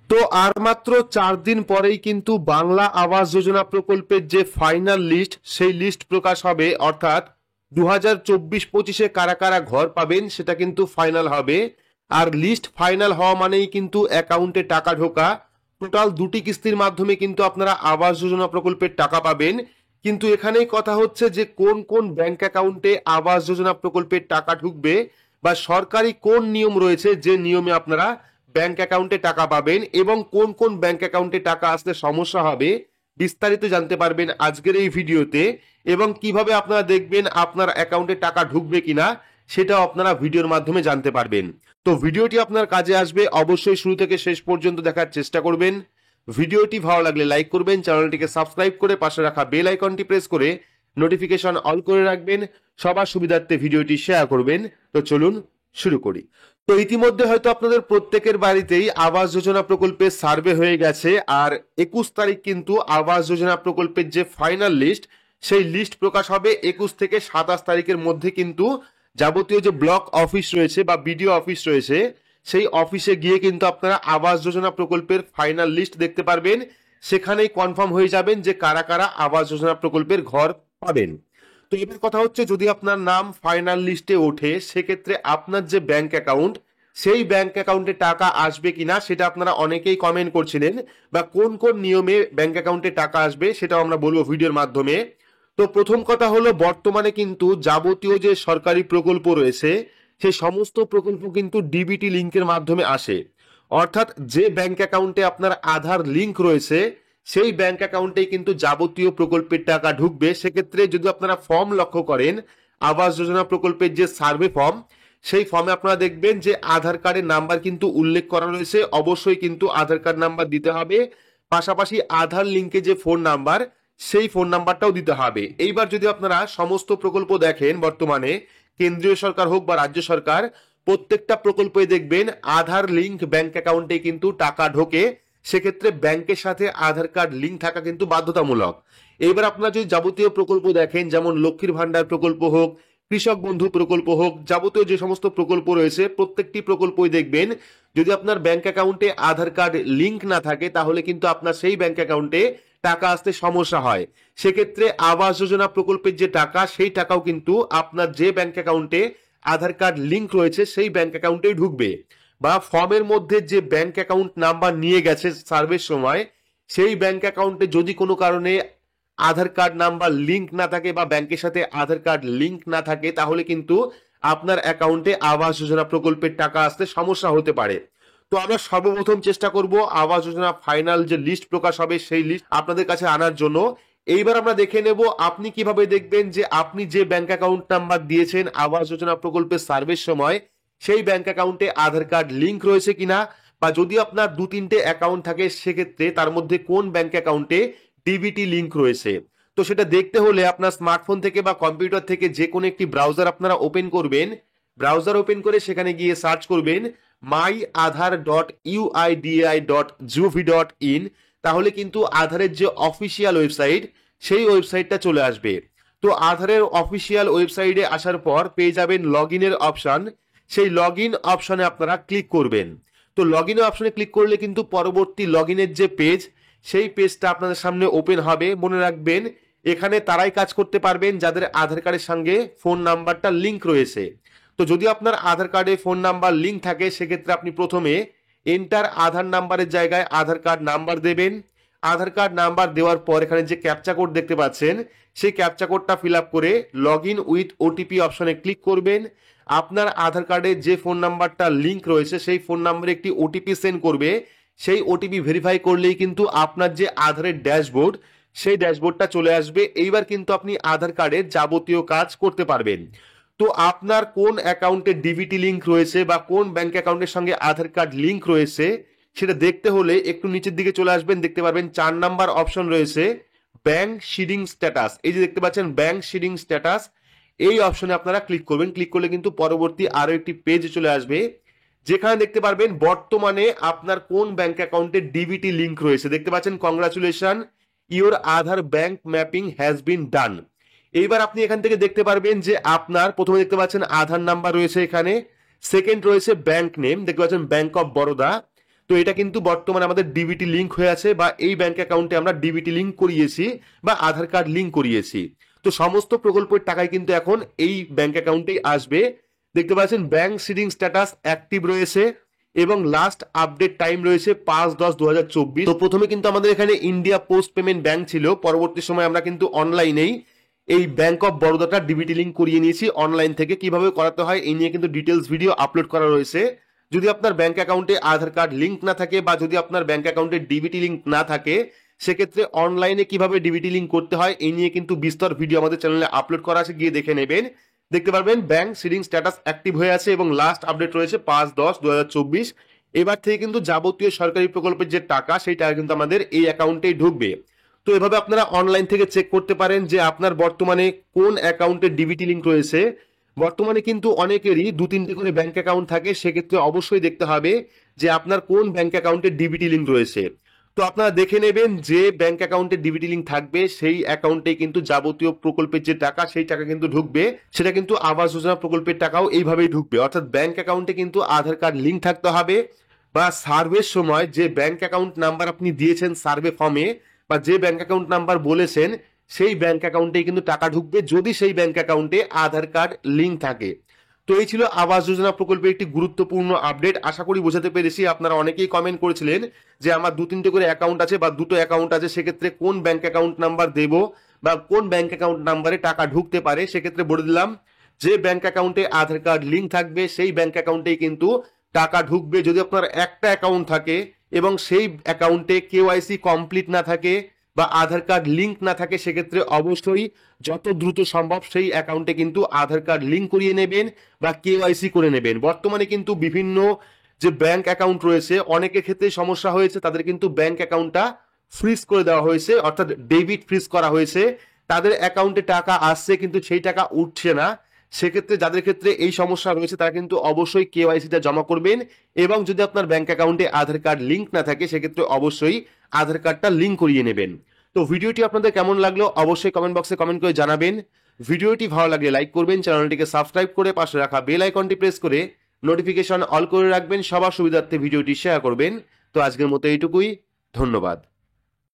তো আর মাত্র 4 দিন পরেই কিন্তু বাংলা আবাস যোজনা প্রকল্পের যে ফাইনাল লিস্ট সেই লিস্ট প্রকাশ হবে, অর্থাৎ 2024-25-এ কারা কারা ঘর পাবেন সেটা কিন্তু ফাইনাল হবে। আর লিস্ট ফাইনাল হওয়া মানেই কিন্তু অ্যাকাউন্টে টাকা ঢোকা। টোটাল 2টি কিস্তির মাধ্যমে কিন্তু আপনারা আবাস যোজনা প্রকল্পের টাকা পাবেন। কিন্তু এখানেই কথা হচ্ছে যে কোন কোন ব্যাংক অ্যাকাউন্টে আবাস যোজনা প্রকল্পের টাকা ঢুকবে, বা সরকারি কোন নিয়ম রয়েছে যে নিয়মে আপনারা ব্যাংক অ্যাকাউন্টে টাকা পাবেন, এবং কোন কোন ব্যাংক অ্যাকাউন্টে টাকা আসতে সমস্যা হবে, বিস্তারিত জানতে পারবেন আজকের এই ভিডিওতে। এবং কিভাবে আপনারা দেখবেন আপনার অ্যাকাউন্টে টাকা ঢুকবে কিনা সেটাও আপনারা ভিডিওর মাধ্যমে জানতে পারবেন। তো ভিডিওটি আপনার কাজে আসবে, অবশ্যই শুরু থেকে শেষ পর্যন্ত দেখার চেষ্টা করবেন। ভিডিওটি ভালো লাগলে লাইক করবেন, চ্যানেলটিকে সাবস্ক্রাইব করে পাশে রাখা বেল আইকনটি প্রেস করে নোটিফিকেশন অল করে রাখবেন, সবার সুবিধার্থে ভিডিওটি শেয়ার করবেন। তো চলুন শুরু করি। তো ইতিমধ্যে হয়তো আপনাদের প্রত্যেকের বাড়িতেই আবাস যোজনা প্রকল্পের সার্ভে হয়ে গেছে, আর 21 তারিখ কিন্তু আবাস যোজনা প্রকল্পের যে ফাইনাল লিস্ট সেই লিস্ট প্রকাশ হবে। 21 থেকে 27 তারিখের মধ্যে কিন্তু যাবতীয় যে ব্লক অফিস রয়েছে বা বিডিও অফিস রয়েছে সেই অফিসে গিয়ে কিন্তু আপনারা আবাস যোজনা প্রকল্পের ফাইনাল লিস্ট দেখতে পারবেন। সেখানেই কনফার্ম হয়ে যাবেন যে কারা কারা আবাস যোজনা প্রকল্পের ঘর পাবেন। তো এবার কথা হচ্ছে, যদি আপনার নাম ফাইনাল লিস্টে ওঠে সেক্ষেত্রে আপনার যে ব্যাংক অ্যাকাউন্ট সেই ব্যাংক অ্যাকাউন্টে টাকা আসবে কিনা সেটা আপনারা অনেকেই কমেন্ট করছিলেন, বা কোন কোন নিয়মে ব্যাংক অ্যাকাউন্টে টাকা আসবে সেটাও আমরা বলবো ভিডিওর মাধ্যমে। তো প্রথম কথা হলো, বর্তমানে কিন্তু যাবতীয় যে সরকারি প্রকল্প রয়েছে সেই সমস্ত প্রকল্প কিন্তু ডিবিটি লিংকের মাধ্যমে আসে। অর্থাৎ যে ব্যাংক অ্যাকাউন্টে আপনার আধার লিংক রয়েছে সেই ব্যাংক অ্যাকাউন্টেই কিন্তু যাবতীয় প্রকল্পের টাকা ঢুকবে। সেক্ষেত্রে যদি আপনারা ফর্ম লক্ষ্য করেন, আবাস যোজনা প্রকল্পের যে সার্ভে ফর্ম সেই ফর্মে আপনারা দেখবেন যে আধার কার্ডের নাম্বার কিন্তু উল্লেখ করা রয়েছে। অবশ্যই কিন্তু আধার কার্ড নাম্বার দিতে হবে, পাশাপাশি আধার লিঙ্কে যে ফোন নাম্বার সেই ফোন নাম্বারটাও দিতে হবে। এইবার যদি আপনারা সমস্ত প্রকল্প দেখেন, বর্তমানে কেন্দ্রীয় সরকার হোক বা রাজ্য সরকার, প্রত্যেকটা প্রকল্পে দেখবেন আধার লিঙ্ক ব্যাংক অ্যাকাউন্টে কিন্তু টাকা ঢোকে। সেক্ষেত্রে ব্যাংকের সাথে আধার কার্ড লিঙ্ক থাকা কিন্তু বাধ্যতামূলক। এবার আপনারা যদি যাবতীয় প্রকল্প দেখেন, যেমন লক্ষ্মীর ভান্ডার প্রকল্প হোক, কৃষক বন্ধু প্রকল্প হোক, যাবতীয় যে সমস্ত প্রকল্প রয়েছে প্রত্যেকটি প্রকল্পই দেখবেন যদি আপনার ব্যাংক অ্যাকাউন্টে আধার কার্ড লিঙ্ক না থাকে তাহলে কিন্তু আপনার সেই ব্যাংক অ্যাকাউন্টে টাকা আসতে সমস্যা হয়। সেক্ষেত্রে আবাস যোজনা প্রকল্পের যে টাকা সেই টাকাও কিন্তু আপনার যে ব্যাংক অ্যাকাউন্টে আধার কার্ড লিঙ্ক রয়েছে সেই ব্যাংক অ্যাকাউন্টেই ঢুকবে। বা ফর্মের মধ্যে যে ব্যাংক অ্যাকাউন্ট নাম্বার নিয়ে গেছে সার্ভের সময় সেই ব্যাংক অ্যাকাউন্টে যদি কোনো কারণে আধার কার্ড নাম্বার লিঙ্ক না থাকে বা ব্যাংকের সাথে আধার কার্ড লিঙ্ক না থাকে তাহলে কিন্তু আপনার অ্যাকাউন্টে আবাস যোজনা প্রকল্পের টাকা আসতে সমস্যা হতে পারে। তো আমরা সর্বপ্রথম চেষ্টা করব আবাস যোজনা ফাইনাল যে লিস্ট প্রকাশ হবে সেই লিস্ট আপনাদের কাছে আনার জন্য। এইবার আমরা দেখে নেব আপনি কিভাবে দেখবেন যে আপনি যে ব্যাংক অ্যাকাউন্ট নাম্বার দিয়েছেন আবাস যোজনা প্রকল্পের সার্ভের সময় সেই ব্যাংক অ্যাকাউন্টে আধার কার্ড লিঙ্ক রয়েছে কিনা, বা যদি আপনার 2-3টে অ্যাকাউন্ট থাকে সেক্ষেত্রে তার মধ্যে কোন ব্যাংক অ্যাকাউন্টে ডিবিটি লিঙ্ক রয়েছে। তো সেটা দেখতে হলে আপনার স্মার্টফোন থেকে বা কম্পিউটার থেকে যে কোনো একটি ব্রাউজার আপনারা ওপেন করবেন। ব্রাউজার ওপেন করে সেখানে গিয়ে সার্চ করবেন myaadhar.uidi.gov.in, তাহলে কিন্তু আধারের যে অফিসিয়াল ওয়েবসাইট সেই ওয়েবসাইটটা চলে আসবে। তো আধারের অফিসিয়াল ওয়েবসাইটে আসার পর পেয়ে যাবেন লগ ইনের অপশন। সেই লগ ইন অপশনে আপনারা ক্লিক করবেন। তো লগ ইন অপশনে ক্লিক করলে কিন্তু পরবর্তী লগ ইনের যে পেজ সেই পেজটা আপনাদের সামনে ওপেন হবে। মনে রাখবেন এখানে তারাই কাজ করতে পারবেন যাদের আধার কার্ডের সঙ্গে ফোন নাম্বারটা লিঙ্ক রয়েছে। তো যদি আপনার আধার কার্ডে ফোন নাম্বার লিঙ্ক থাকে সেক্ষেত্রে আপনি প্রথমে এন্টার আধার নাম্বারের জায়গায় আধার কার্ড নাম্বার দেবেন। আধার কার্ড নাম্বার দেওয়ার পর এখানে যে ক্যাপচা কোড দেখতে পাচ্ছেন সেই ক্যাপচা কোডটা ফিল আপ করে লগ ইন উইথ ওটিপি অপশনে ক্লিক করবেন। আপনার আধার কার্ডে যে ফোন নাম্বারটা লিঙ্ক রয়েছে সেই ফোন নাম্বারে একটি ওটিপি সেন্ড করবে। সেই ওটিপি ভেরিফাই করলেই কিন্তু আপনার যে আধারের ড্যাশবোর্ড সেই ড্যাশবোর্ডটা চলে আসবে। এইবার কিন্তু আপনি আধার কার্ডের যাবতীয় কাজ করতে পারবেন। তো আপনার কোন অ্যাকাউন্টে ডিবিটি লিঙ্ক রয়েছে বা কোন ব্যাংক অ্যাকাউন্টের সঙ্গে আধার কার্ড লিঙ্ক রয়েছে সেটা দেখতে হলে একটু নিচের দিকে চলে আসবেন। দেখতে পারবেন 4 নাম্বার অপশন রয়েছে ব্যাংক শিডিং স্ট্যাটাস। এই যে দেখতে পাচ্ছেন ব্যাংক শিডিং স্ট্যাটাস, এই অপশনে আপনারা ক্লিক করবেন। ক্লিক করলে কিন্তু পরবর্তী আরো একটি পেজ চলে আসবে যেখানে দেখতে পারবেন বর্তমানে আপনার কোন ব্যাংক অ্যাকাউন্টে ডিবিটি লিঙ্ক রয়েছে। দেখতে পাচ্ছেন congratulation, your Aadhaar bank mapping has been done. এইবার আপনি এখান থেকে দেখতে পারবেন যে আপনার প্রথমে দেখতে পাচ্ছেন আধার নাম্বার রয়েছে, এখানে সেকেন্ড রয়েছে ব্যাংক নেম, দেখতে পাচ্ছেন ব্যাংক অফ বরোদা। তো এটা কিন্তু বর্তমানে আমাদের ডিবিটি লিঙ্ক হয়ে আছে, বা এই ব্যাংক অ্যাকাউন্টে আমরা ডিবিটি লিঙ্ক করিয়েছি বা আধার কার্ড লিঙ্ক করিয়েছি। তো সমস্ত প্রকল্পের টাকাই কিন্তু এখন এই ব্যাংক অ্যাকাউন্টেই আসবে। দেখতে পাচ্ছেন ব্যাংক সিডিং স্ট্যাটাস অ্যাক্টিভ রয়েছে এবং লাস্ট আপডেট টাইম রয়েছে 5/10/2024। তো প্রথমে কিন্তু আমাদের এখানে ইন্ডিয়া পোস্ট পেমেন্ট ব্যাংক ছিল, পরবর্তী সময় আমরা কিন্তু অনলাইনেই এই ব্যাংক অফ বরোদাটা ডিবিটি লিঙ্ক করিয়ে নিয়েছি। অনলাইন থেকে কিভাবে করাতে হয় এই নিয়ে কিন্তু ডিটেলস ভিডিও আপলোড করা রয়েছে। যদি আপনার ব্যাংক অ্যাকাউন্টে আধার কার্ড লিঙ্ক না থাকে বা যদি আপনার ব্যাংক অ্যাকাউন্টে ডিবিটি লিঙ্ক না থাকে, সেক্ষেত্রে অনলাইনে কিভাবে ডিবিটি লিঙ্ক করতে হয় এই নিয়ে কিন্তু বিস্তর ভিডিও আমাদের চ্যানেলে আপলোড করা আছে, গিয়ে দেখে নেবেন। দেখতে পারবেন ব্যাংক সিডিং স্ট্যাটাস অ্যাক্টিভ হয়ে আছে এবং লাস্ট আপডেট রয়েছে 5/10/2024। এবার থেকে কিন্তু যাবতীয় সরকারি প্রকল্পের যে টাকা সেই টাকা কিন্তু আমাদের এই অ্যাকাউন্টেই ঢুকবে। তো এভাবে আপনারা অনলাইন থেকে চেক করতে পারেন যে আপনার বর্তমানে কোন অ্যাকাউন্টে ডিবিটি লিঙ্ক রয়েছে। বর্তমানে কিন্তু অনেকেরই 2-3টে করে ব্যাংক অ্যাকাউন্ট থাকে, সেক্ষেত্রে অবশ্যই দেখতে হবে যে আপনার কোন ব্যাংক অ্যাকাউন্টে ডিবিটি লিঙ্ক রয়েছে। তো আপনারা দেখে নেবেন যে ব্যাংক অ্যাকাউন্টে ডিবিটি লিঙ্ক থাকবে সেই অ্যাকাউন্টে কিন্তু যাবতীয় প্রকল্পের যে টাকা সেই টাকা কিন্তু ঢুকবে। সেটা কিন্তু আবাস যোজনা প্রকল্পের টাকাও এইভাবেই ঢুকবে, অর্থাৎ ব্যাংক অ্যাকাউন্টে কিন্তু আধার কার্ড লিঙ্ক থাকতে হবে, বা সার্ভের সময় যে ব্যাংক অ্যাকাউন্ট নাম্বার আপনি দিয়েছেন সার্ভে ফর্মে বা যে ব্যাংক অ্যাকাউন্ট নাম্বার বলেছেন সেই ব্যাংক অ্যাকাউন্টে কিন্তু টাকা ঢুকবে, যদি সেই ব্যাংক অ্যাকাউন্টে আধার কার্ড লিঙ্ক থাকে। তো এই ছিল আবাস যোজনা প্রকল্পের একটি গুরুত্বপূর্ণ আপডেট। আশা করি বোঝাতে পেরেছি। আপনারা অনেকেই কমেন্ট করেছিলেন যে আমার 2-3টে করে অ্যাকাউন্ট আছে বা 2টো অ্যাকাউন্ট আছে, সেক্ষেত্রে কোন ব্যাংক অ্যাকাউন্ট নাম্বার দেব বা কোন ব্যাংক অ্যাকাউন্ট নাম্বারে টাকা ঢুকতে পারে। সেক্ষেত্রে বলে দিলাম যে ব্যাংক অ্যাকাউন্টে আধার কার্ড লিঙ্ক থাকবে সেই ব্যাংক অ্যাকাউন্টেই কিন্তু টাকা ঢুকবে। যদি আপনার একটা অ্যাকাউন্ট থাকে এবং সেই অ্যাকাউন্টে কেওয়াইসি কমপ্লিট না থাকে বা আধার কার্ড লিঙ্ক না থাকে, সেক্ষেত্রে অবশ্যই যত দ্রুত সম্ভব সেই অ্যাকাউন্টে কিন্তু আধার কার্ড লিঙ্ক করিয়ে নেবেন বা কেওয়াইসি করে নেবেন। বর্তমানে কিন্তু বিভিন্ন যে ব্যাংক অ্যাকাউন্ট রয়েছে অনেকের ক্ষেত্রে সমস্যা হয়েছে, তাদের কিন্তু ব্যাংক অ্যাকাউন্টটা ফ্রিজ করে দেওয়া হয়েছে, অর্থাৎ ডেবিট ফ্রিজ করা হয়েছে। তাদের অ্যাকাউন্টে টাকা আসছে কিন্তু সেই টাকা উঠছে না। সেক্ষেত্রে যাদের ক্ষেত্রে এই সমস্যা রয়েছে তারা কিন্তু অবশ্যই কেওয়াইসিটা জমা করবেন, এবং যদি আপনার ব্যাংক অ্যাকাউন্টে আধার কার্ড লিঙ্ক না থাকে সেক্ষেত্রে অবশ্যই আধার কার্ডটা লিঙ্ক করিয়ে নেবেন। তো ভিডিওটি আপনাদের কেমন লাগলো অবশ্যই কমেন্ট বক্সে কমেন্ট করে জানাবেন। ভিডিওটি ভালো লাগলে লাইক করবেন, চ্যানেলটিকে সাবস্ক্রাইব করে পাশে রাখা বেল আইকনটি প্রেস করে নোটিফিকেশন অল করে রাখবেন, সবার সুবিধার্থে ভিডিওটি শেয়ার করবেন। তো আজকের মতো এইটুকুই, ধন্যবাদ।